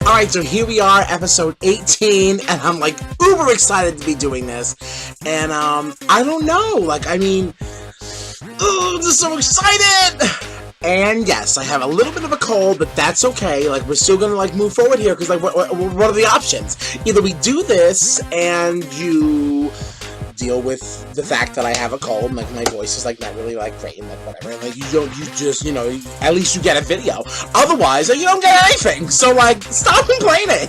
Alright, so here we are, episode 18, and I'm like uber excited to be doing this. And I don't know, like, I mean, I'm just so excited! And yes, I have a little bit of a cold, but that's okay. Like, we're still gonna like move forward here, because like, what are the options? Either we do this and you deal with the fact that I have a cold, and like my voice is like not really like great and like whatever, and like you just, you know, at least you get a video. Otherwise, you don't get anything. So like, stop complaining.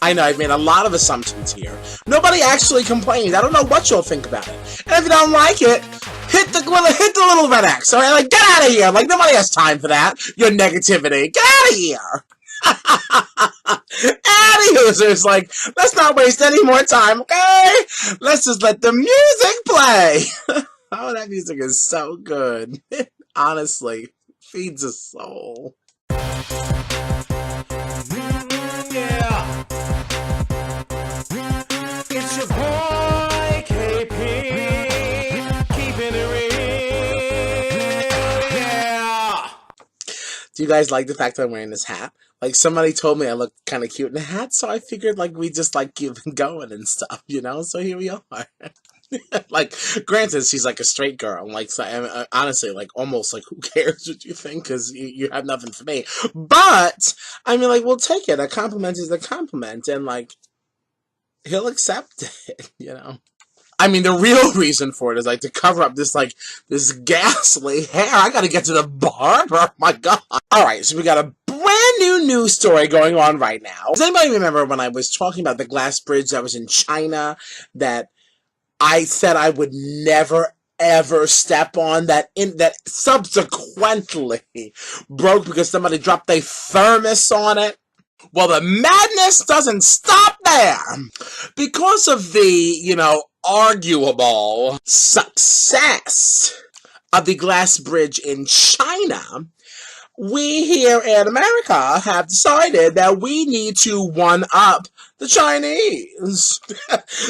I know I've made a lot of assumptions here. Nobody actually complained. I don't know what you'll think about it. And if you don't like it, hit the little red X. Alright, like, get out of here. Like, nobody has time for that. Your negativity. Get out of here. Users, like, let's not waste any more time, okay? Let's just let the music play. Oh, that music is so good. Honestly, feeds a soul. Yeah. It's your boy, Keepin, keeping it real, yeah. Do you guys like the fact that I'm wearing this hat? Like, somebody told me I looked kind of cute in a hat, so I figured, like, we just, like, keep going and stuff, you know? So here we are. Like, granted, she's, like, a straight girl. Like, so, honestly, like, almost, like, who cares what you think? Because you have nothing for me. But, I mean, like, we'll take it. A compliment is a compliment. And, like, he'll accept it, you know? I mean, the real reason for it is, like, to cover up this, like, this ghastly hair. I gotta get to the barber. Oh, my God. Alright, so we got a brand new news story going on right now. Does anybody remember when I was talking about the glass bridge that was in China that I said I would never ever step on, that subsequently broke because somebody dropped a thermos on it? Well, the madness doesn't stop there. Because of the, you know, arguable success of the glass bridge in China, we here in America have decided that we need to one-up the Chinese.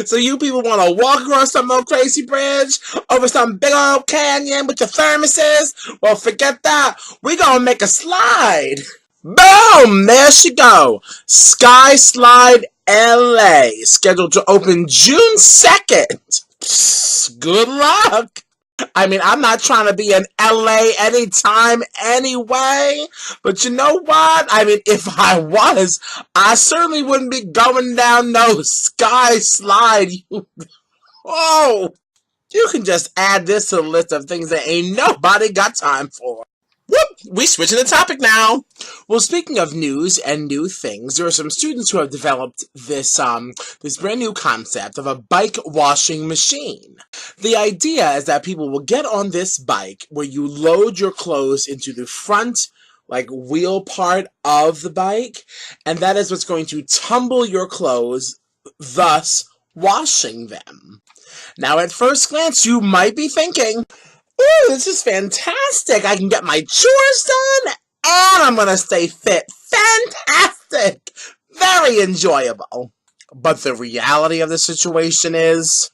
So you people want to walk across some old crazy bridge over some big old canyon with your thermoses? Well, forget that. We're going to make a slide. Boom! There she go. SkySlide LA, scheduled to open June 2nd. Psst, good luck. I mean, I'm not trying to be in LA anytime anyway, but you know what? I mean, if I was, I certainly wouldn't be going down no SkySlide. Whoa! You can just add this to the list of things that ain't nobody got time for. Whoop! We switching the topic now. Well, speaking of news and new things, there are some students who have developed this this brand new concept of a bike washing machine. The idea is that people will get on this bike where you load your clothes into the front, like, wheel part of the bike, and that is what's going to tumble your clothes, thus washing them. Now, at first glance, you might be thinking, ooh, this is fantastic. I can get my chores done, and I'm going to stay fit. Fantastic. Very enjoyable. But the reality of the situation is,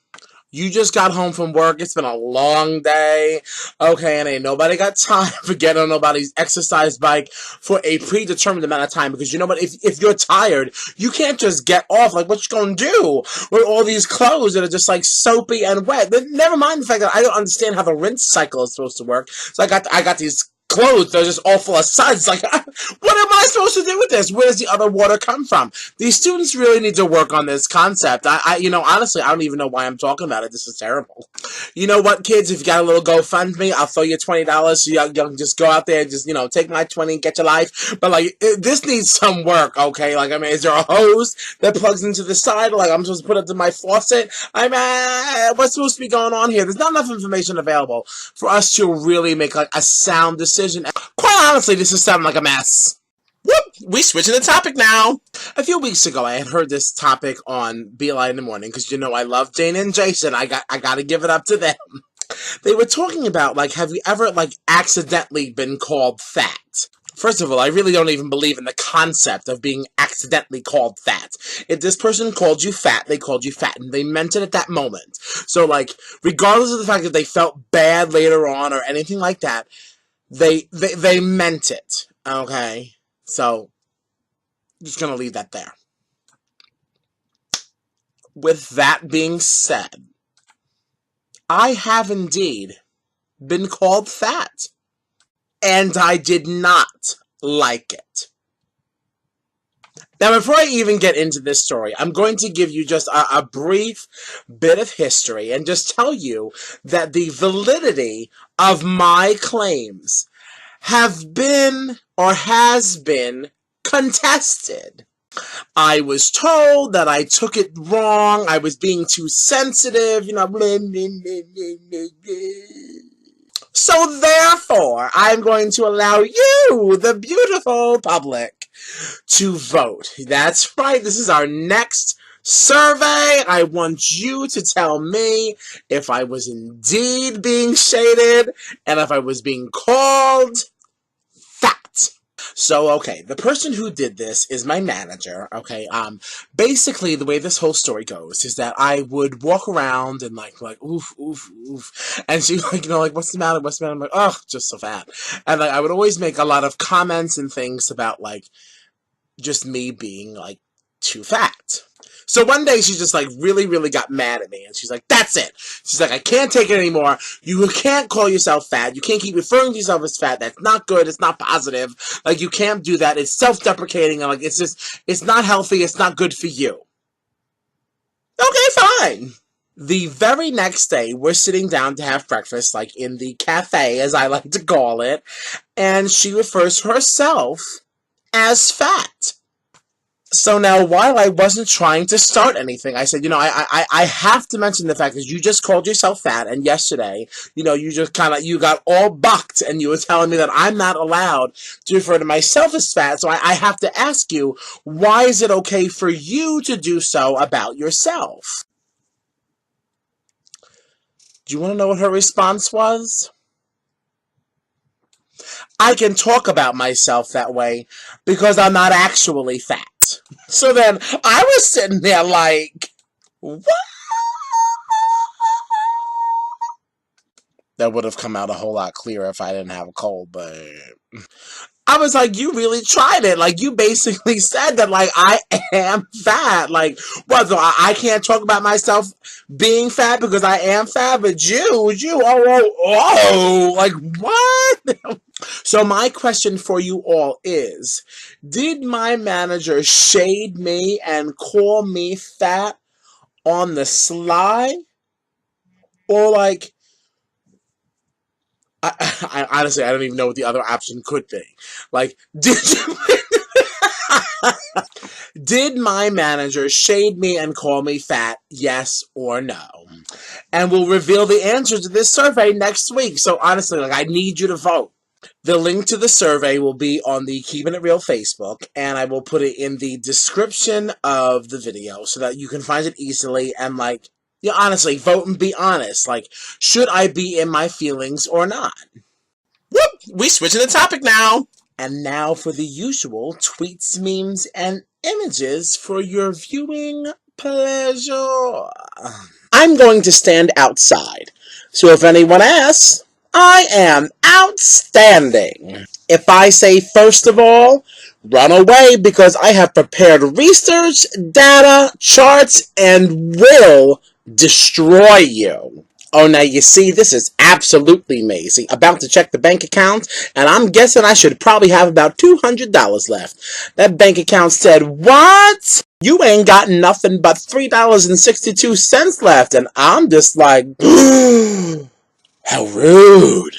you just got home from work. It's been a long day. Okay, and ain't nobody got time for getting on nobody's exercise bike for a predetermined amount of time. Because you know what? If you're tired, you can't just get off. Like, what you gonna do with all these clothes that are just, like, soapy and wet? But never mind the fact that I don't understand how the rinse cycle is supposed to work. So I got these clothes that are just all full of suds. Like, what am I supposed to do with this? Where does the other water come from? These students really need to work on this concept. You know, honestly, I don't even know why I'm talking about it. This is terrible. You know what, kids? If you got a little GoFundMe, I'll throw you $20 so you can just go out there and just, you know, take my 20 and get your life. But, like, this needs some work, okay? Like, I mean, is there a hose that plugs into the side? Like, I'm supposed to put it to my faucet? I mean, what's supposed to be going on here? There's not enough information available for us to really make, like, a sound decision. Quite honestly, this is sounding like a mess. Whoop! We switching the topic now. A few weeks ago, I had heard this topic on Beeline in the Morning, because you know I love Jane and Jason. I gotta give it up to them. They were talking about, like, have you ever, like, accidentally been called fat? First of all, I really don't even believe in the concept of being accidentally called fat. If this person called you fat, they called you fat, and they meant it at that moment. So, like, regardless of the fact that they felt bad later on or anything like that, they meant it, okay? So, Just gonna leave that there. With that being said, I have indeed been called fat. And I did not like it. Now, before I even get into this story, I'm going to give you just a brief bit of history and just tell you that the validity of my claims have been or has been contested. I was told that I took it wrong, I was being too sensitive, you know, blah, blah, blah, blah, blah. So therefore, I'm going to allow you, the beautiful public, to vote. That's right, this is our next survey. I want you to tell me if I was indeed being shaded and if I was being called fat. So, okay, the person who did this is my manager, okay? Basically, the way this whole story goes is that I would walk around and like, oof, oof, oof. And she, like, you know, like, what's the matter, what's the matter? I'm like, oh, just so fat. And, like, I would always make a lot of comments and things about, like, just me being, like, too fat. So one day she just, like, really, really got mad at me. And she's like, that's it. She's like, I can't take it anymore. You can't call yourself fat. You can't keep referring to yourself as fat. That's not good. It's not positive. Like, you can't do that. It's self-deprecating. And, like, it's just, it's not healthy. It's not good for you. Okay, fine. The very next day, we're sitting down to have breakfast, like, in the cafe, as I like to call it. And she refers to herself as fat. So now, while I wasn't trying to start anything, I said, you know, I have to mention the fact that you just called yourself fat, and yesterday, you know, you just kind of, you got all bucked, and you were telling me that I'm not allowed to refer to myself as fat, so I have to ask you, why is it okay for you to do so about yourself? Do you want to know what her response was? I can talk about myself that way because I'm not actually fat. So then I was sitting there like, what? That would have come out a whole lot clearer if I didn't have a cold, but I was like, you really tried it. Like, you basically said that, like, I am fat. Like, what, so I can't talk about myself being fat because I am fat, but like, what? So my question for you all is, did my manager shade me and call me fat on the sly? Or, like, I honestly, I don't even know what the other option could be. Like, did my manager shade me and call me fat, yes or no? And we'll reveal the answers to this survey next week. So honestly, like, I need you to vote. The link to the survey will be on the Keepin' It Real Facebook, and I will put it in the description of the video so that you can find it easily and, like, yeah, honestly, vote and be honest. Like, should I be in my feelings or not? Whoop! We switching the topic now. And now for the usual tweets, memes, and images for your viewing pleasure. I'm going to stand outside. So if anyone asks, I am outstanding. If I say first of all, run away because I have prepared research, data, charts, and will destroy you. Oh, now you see, this is absolutely amazing. About to check the bank account, and I'm guessing I should probably have about $200 left. That bank account said, what? You ain't got nothing but $3.62 left, and I'm just like, how rude.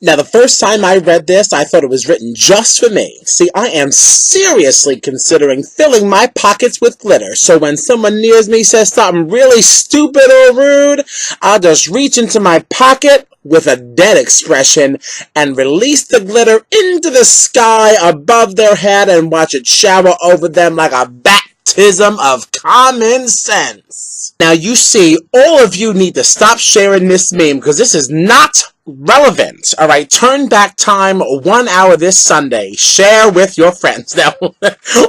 Now, the first time I read this, I thought it was written just for me. See, I am seriously considering filling my pockets with glitter, so when someone near me says something really stupid or rude, I'll just reach into my pocket with a dead expression and release the glitter into the sky above their head and watch it shower over them like a baptism of common sense. Now, you see, all of you need to stop sharing this meme because this is not relevant. Alright, turn back time 1 hour this Sunday. Share with your friends. Now,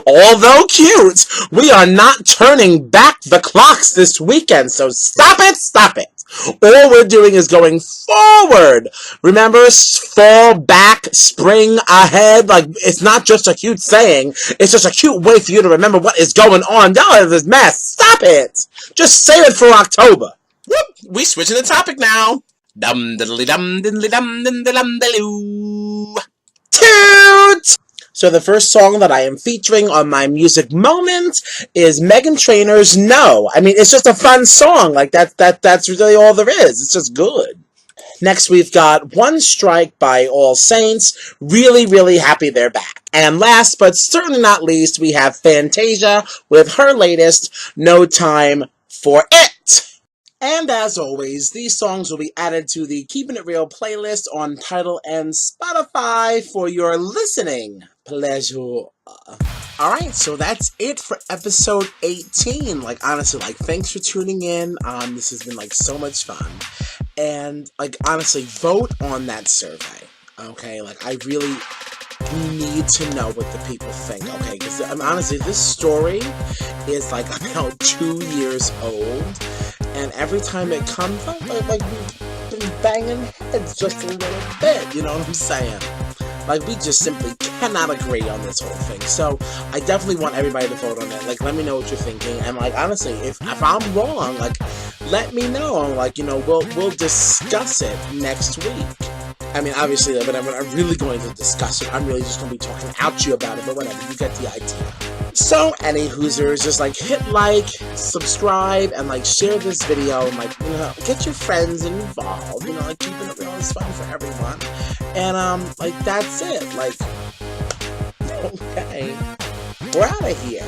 although cute, we are not turning back the clocks this weekend, so stop it, stop it. All we're doing is going forward. Remember, fall back, spring ahead. Like, it's not just a cute saying. It's just a cute way for you to remember what is going on. Y'all is this mess. Stop it. Just say it for October. Whoop. We switching the topic now. Dum diddly dum diddly dum diddly dum diddly. Toot! So the first song that I am featuring on my music moment is Meghan Trainor's No. I mean, it's just a fun song. Like, that's really all there is. It's just good. Next, we've got One Strike by All Saints. Really, really happy they're back. And last, but certainly not least, we have Fantasia with her latest, No Time for It. And as always, these songs will be added to the Keepin' It Real playlist on Tidal and Spotify for your listening pleasure. Alright, so that's it for episode 18. Like, honestly, like, thanks for tuning in. This has been, like, so much fun. And, like, honestly, vote on that survey. Okay? Like, I really need to know what the people think. Okay? Because, honestly, this story is, like, about 2 years old. And every time it comes up, like, we've been banging heads just a little bit. You know what I'm saying? Like, we just simply cannot agree on this whole thing. So, I definitely want everybody to vote on it. Like, let me know what you're thinking. And, like, honestly, if I'm wrong, like, let me know. Like, you know, we'll discuss it next week. I mean, obviously, but I'm really going to discuss it. I'm really just going to be talking out to you about it. But whatever, you get the idea. So, any hoosers, just, like, hit like, subscribe, and, like, share this video. And, like, you know, get your friends involved. You know, like, keeping it real is fun for everyone. And, like, that's it. Like, okay. We're out of here.